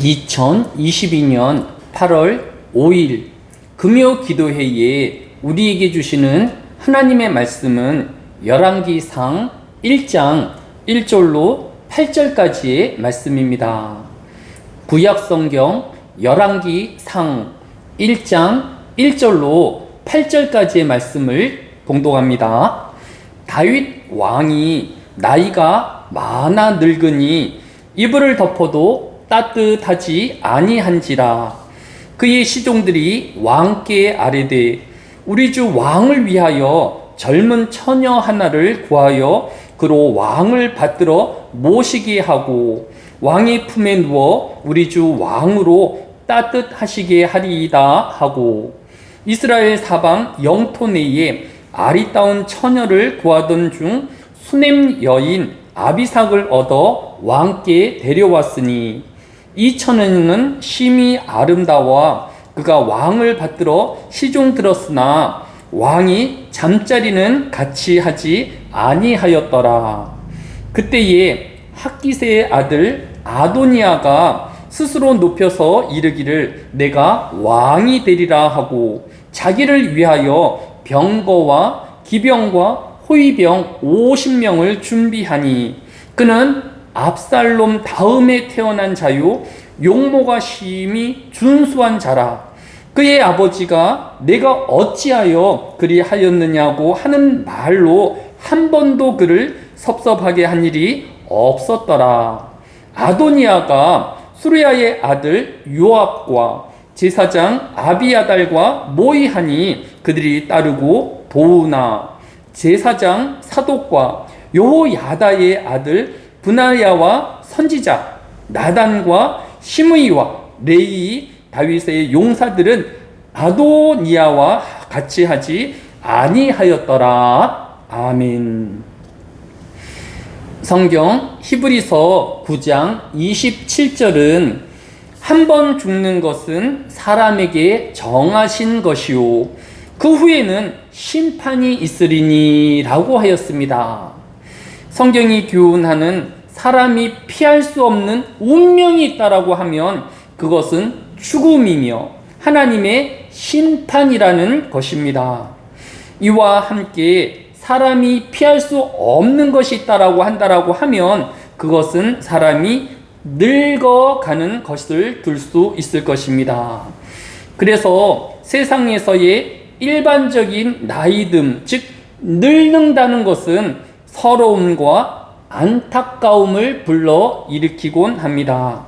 2022년 8월 5일 금요 기도회에 우리에게 주시는 하나님의 말씀은 열왕기상 1장 1절로 8절까지의 말씀입니다. 구약성경 열왕기상 1장 1절로 8절까지의 말씀을 봉독합니다. 다윗 왕이 나이가 많아 늙으니 이불을 덮어도 따뜻하지 아니한지라. 그의 시종들이 왕께 아뢰되 우리 주 왕을 위하여 젊은 처녀 하나를 구하여 그로 왕을 받들어 모시게 하고 왕의 품에 누워 우리 주 왕으로 따뜻하시게 하리이다 하고, 이스라엘 사방 영토 내에 아리따운 처녀를 구하던 중 수넴 여인 아비삭을 얻어 왕께 데려왔으니 이 처녀는 심히 아름다워 그가 왕을 받들어 시종 들었으나 왕이 잠자리는 같이 하지 아니하였더라. 그때에 학기세의 아들 아도니아가 스스로 높여서 이르기를 내가 왕이 되리라 하고 자기를 위하여 병거와 기병과 호위병 50명을 준비하니 그는 압살롬 다음에 태어난 자요 용모가 심히 준수한 자라. 그의 아버지가 내가 어찌하여 그리 하였느냐고 하는 말로 한 번도 그를 섭섭하게 한 일이 없었더라. 아도니아가 수르야의 아들 요압과 제사장 아비아달과 모의하니 그들이 따르고 도우나 제사장 사독과 여호야다의 아들 브나야와 선지자 나단과 시므이와 레이 다윗의 용사들은 아도니아와 같이 하지 아니하였더라. 아멘. 성경 히브리서 9장 27절은 한 번 죽는 것은 사람에게 정하신 것이요 그 후에는 심판이 있으리니 라고 하였습니다. 성경이 교훈하는 사람이 피할 수 없는 운명이 있다라고 하면 그것은 죽음이며 하나님의 심판이라는 것입니다. 이와 함께 사람이 피할 수 없는 것이 있다라고 한다라고 하면 그것은 사람이 늙어가는 것을 들 수 있을 것입니다. 그래서 세상에서의 일반적인 나이듦, 즉 늙는다는 것은 서러움과 안타까움을 불러 일으키곤 합니다.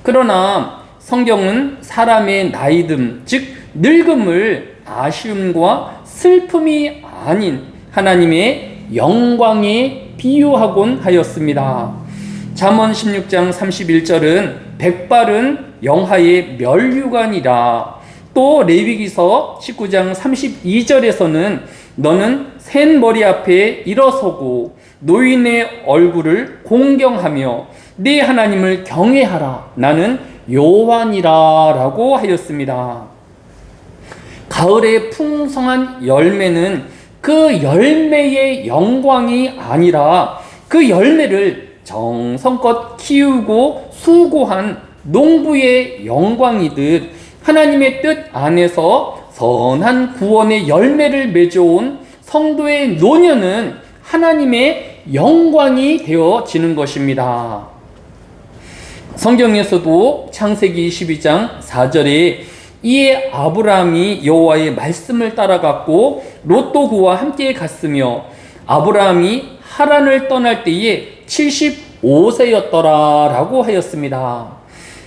그러나 성경은 사람의 나이듦, 즉 늙음을 아쉬움과 슬픔이 아닌 하나님의 영광에 비유하곤 하였습니다. 잠언 16장 31절은 백발은 영하의 멸류관이라. 또 레위기서 19장 32절에서는 너는 센 머리 앞에 일어서고 노인의 얼굴을 공경하며 네 하나님을 경외하라. 나는 여호와니라 라고 하였습니다. 가을의 풍성한 열매는 그 열매의 영광이 아니라 그 열매를 정성껏 키우고 수고한 농부의 영광이듯 하나님의 뜻 안에서 선한 구원의 열매를 맺어온 성도의 노년은 하나님의 영광이 되어지는 것입니다. 성경에서도 창세기 22장 4절에 이에 아브라함이 여호와의 말씀을 따라갔고 롯도 그와 함께 갔으며 아브라함이 하란을 떠날 때에 75세였더라 라고 하였습니다.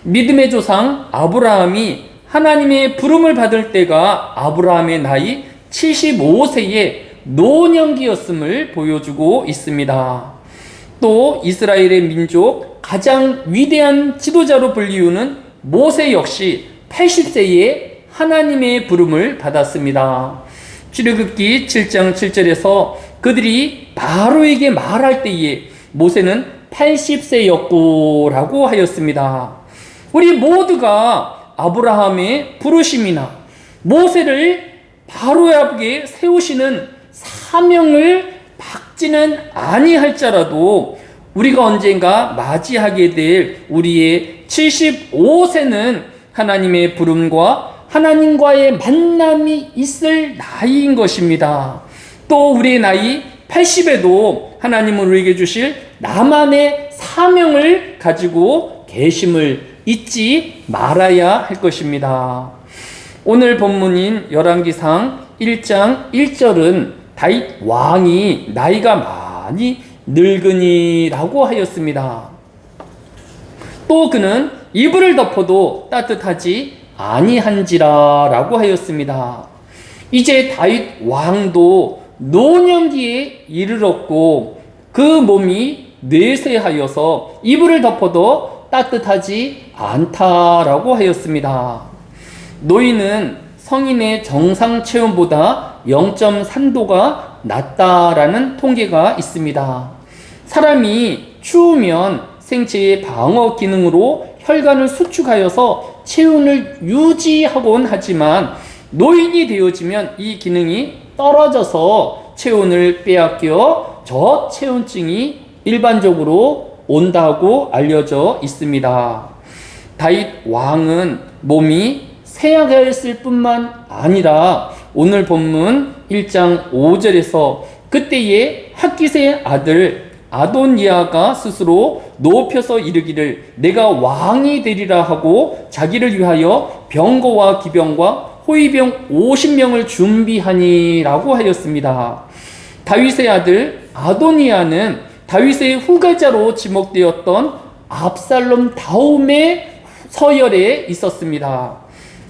믿음의 조상 아브라함이 하나님의 부름을 받을 때가 아브라함의 나이 75세의 노년기였음을 보여주고 있습니다. 또 이스라엘의 민족 가장 위대한 지도자로 불리우는 모세 역시 80세에 하나님의 부름을 받았습니다. 출애굽기 7장 7절에서 그들이 바로에게 말할 때에 모세는 80세였고 라고 하였습니다. 우리 모두가 아브라함의 부르심이나 모세를 바로 앞에 세우시는 사명을 받지는 아니할지라도 우리가 언젠가 맞이하게 될 우리의 75세는 하나님의 부름과 하나님과의 만남이 있을 나이인 것입니다. 또 우리의 나이 80에도 하나님은 우리에게 주실 나만의 사명을 가지고 계심을 잊지 말아야 할 것입니다. 오늘 본문인 열왕기상 1장 1절은 다윗 왕이 나이가 많이 늙으니라고 하였습니다. 또 그는 이불을 덮어도 따뜻하지 아니한지라라고 하였습니다. 이제 다윗 왕도 노년기에 이르렀고 그 몸이 뇌세하여서 이불을 덮어도 따뜻하지 않다라고 하였습니다. 노인은 성인의 정상 체온보다 0.3도가 낮다라는 통계가 있습니다. 사람이 추우면 생체의 방어 기능으로 혈관을 수축하여서 체온을 유지하곤 하지만 노인이 되어지면 이 기능이 떨어져서 체온을 빼앗겨 저체온증이 일반적으로 온다고 알려져 있습니다. 다윗 왕은 몸이 쇠약하였을 뿐만 아니라 오늘 본문 1장 5절에서 그때의 핫깃의 아들 아도니아가 스스로 높여서 이르기를 내가 왕이 되리라 하고 자기를 위하여 병거와 기병과 호위병 50명을 준비하니라고 하였습니다. 다윗의 아들 아도니아는 다윗의 후계자로 지목되었던 압살롬 다음의 서열에 있었습니다.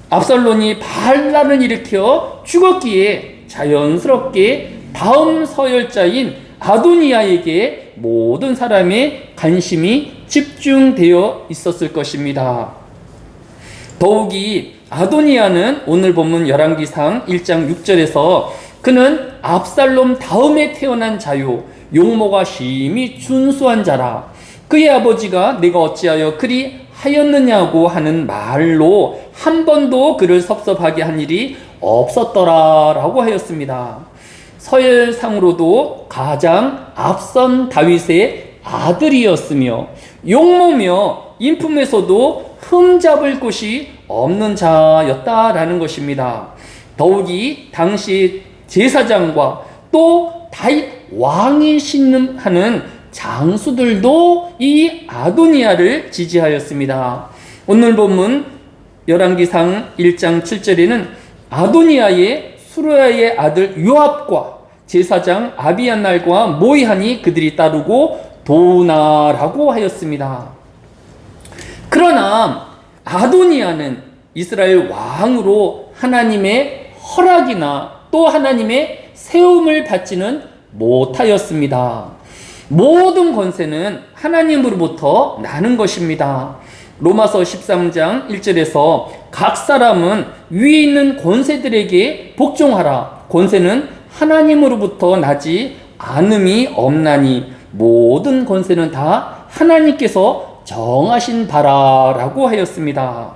압살롬이 반란을 일으켜 죽었기에 자연스럽게 다음 서열자인 아도니아에게 모든 사람의 관심이 집중되어 있었을 것입니다. 더욱이 아도니아는 오늘 본문 열왕기상 1장 6절에서 그는 압살롬 다음에 태어난 자요 용모가 심히 준수한 자라 그의 아버지가 내가 어찌하여 그리 하였느냐고 하는 말로 한 번도 그를 섭섭하게 한 일이 없었더라 라고 하였습니다. 서열상으로도 가장 앞선 다윗의 아들이었으며 용모며 인품에서도 흠잡을 곳이 없는 자였다라는 것입니다. 더욱이 당시 제사장과 또 다윗 왕이 신음하는 장수들도 이 아도니아를 지지하였습니다. 오늘 본문 열왕기상 1장 7절에는 아도니아의 수르야의 아들 요압과 제사장 아비야날과 모이하니 그들이 따르고 도우나라고 하였습니다. 그러나 아도니아는 이스라엘 왕으로 하나님의 허락이나 또 하나님의 세움을 받지는 못하였습니다. 모든 권세는 하나님으로부터 나는 것입니다. 로마서 13장 1절에서 각 사람은 위에 있는 권세들에게 복종하라. 권세는 하나님으로부터 나지 않음이 없나니 모든 권세는 다 하나님께서 정하신 바라라고 하였습니다.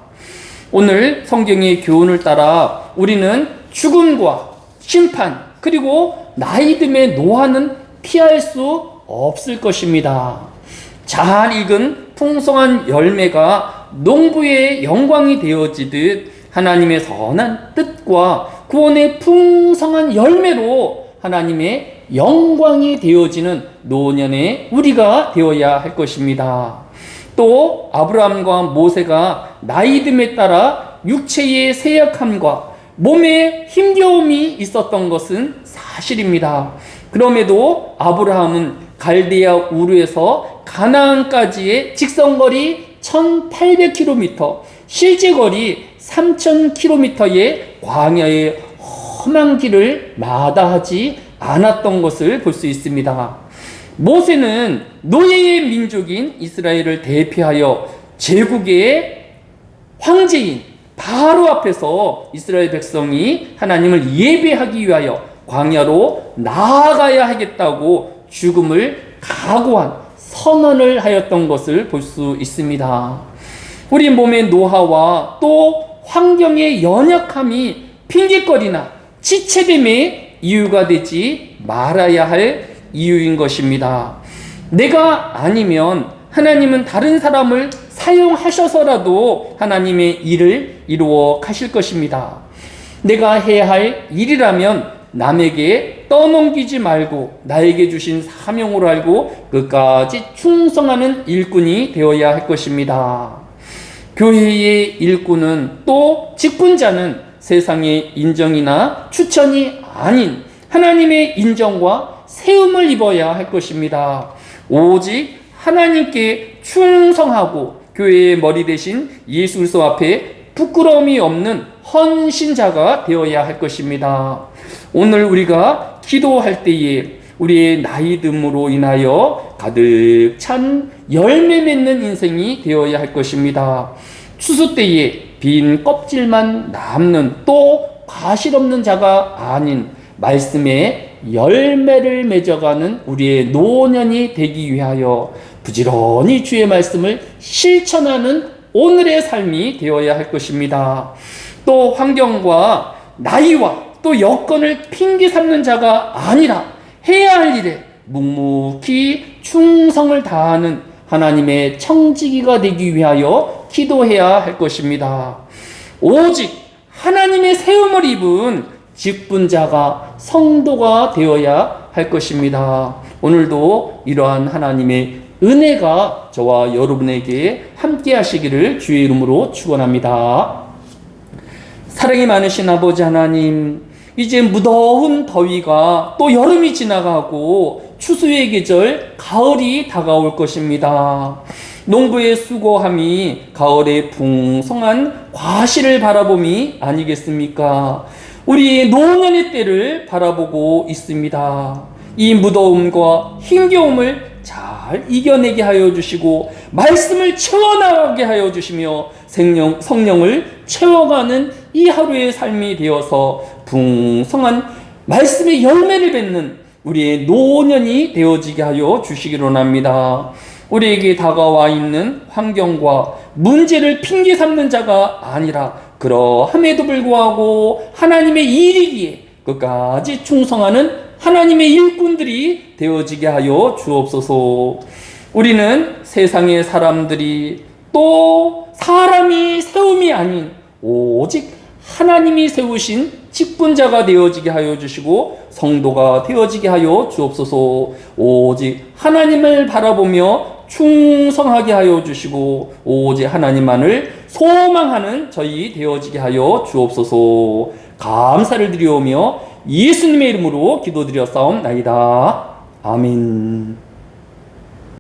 오늘 성경의 교훈을 따라 우리는 죽음과 심판 그리고 나이 듦의 노화는 피할 수 없을 것입니다. 잘 익은 풍성한 열매가 농부의 영광이 되어지듯 하나님의 선한 뜻과 구원의 풍성한 열매로 하나님의 영광이 되어지는 노년의 우리가 되어야 할 것입니다. 또 아브라함과 모세가 나이 듦에 따라 육체의 쇠약함과 몸에 힘겨움이 있었던 것은 사실입니다. 그럼에도 아브라함은 갈대아 우르에서 가나안까지의 직선거리 1800km, 실제 거리 3000km의 광야의 험한 길을 마다하지 않았던 것을 볼 수 있습니다. 모세는 노예의 민족인 이스라엘을 대표하여 제국의 황제인 바로 앞에서 이스라엘 백성이 하나님을 예배하기 위하여 광야로 나아가야 하겠다고 죽음을 각오한 선언을 하였던 것을 볼 수 있습니다. 우리 몸의 노화와 또 환경의 연약함이 핑계거리나 지체됨의 이유가 되지 말아야 할 이유인 것입니다. 내가 아니면 하나님은 다른 사람을 사용하셔서라도 하나님의 일을 이루어 가실 것입니다. 내가 해야 할 일이라면 남에게 떠넘기지 말고 나에게 주신 사명으로 알고 끝까지 충성하는 일꾼이 되어야 할 것입니다. 교회의 일꾼은 또 직분자는 세상의 인정이나 추천이 아닌 하나님의 인정과 세움을 입어야 할 것입니다. 오직 하나님께 충성하고 교회의 머리 대신 예수 그리스도 앞에 부끄러움이 없는 헌신자가 되어야 할 것입니다. 오늘 우리가 기도할 때에 우리의 나이듦으로 인하여 가득 찬 열매 맺는 인생이 되어야 할 것입니다. 추수 때에 빈 껍질만 남는 또 과실 없는 자가 아닌 말씀의 열매를 맺어가는 우리의 노년이 되기 위하여 부지런히 주의 말씀을 실천하는 오늘의 삶이 되어야 할 것입니다. 또 환경과 나이와 또 여건을 핑계 삼는 자가 아니라 해야 할 일에 묵묵히 충성을 다하는 하나님의 청지기가 되기 위하여 기도해야 할 것입니다. 오직 하나님의 세움을 입은 직분자가 성도가 되어야 할 것입니다. 오늘도 이러한 하나님의 은혜가 저와 여러분에게 함께 하시기를 주의 이름으로 축원합니다. 사랑이 많으신 아버지 하나님, 이제 무더운 더위가 또 여름이 지나가고 추수의 계절 가을이 다가올 것입니다. 농부의 수고함이 가을의 풍성한 과실을 바라봄이 아니겠습니까? 우리의 노년의 때를 바라보고 있습니다. 이 무더움과 힘겨움을 잘 이겨내게 하여 주시고 말씀을 채워나가게 하여 주시며 성령을 채워가는 이 하루의 삶이 되어서 풍성한 말씀의 열매를 맺는 우리의 노년이 되어지게 하여 주시기로 합니다. 우리에게 다가와 있는 환경과 문제를 핑계 삼는 자가 아니라 그러함에도 불구하고 하나님의 일이기에 끝까지 충성하는 하나님의 일꾼들이 되어지게 하여 주옵소서. 우리는 세상의 사람들이 또 사람이 세움이 아닌 오직 하나님이 세우신 직분자가 되어지게 하여 주시고 성도가 되어지게 하여 주옵소서. 오직 하나님을 바라보며 충성하게 하여 주시고 오직 하나님만을 소망하는 저희 되어지게 하여 주옵소서. 감사를 드리오며 예수님의 이름으로 기도드렸사옵나이다. 아멘.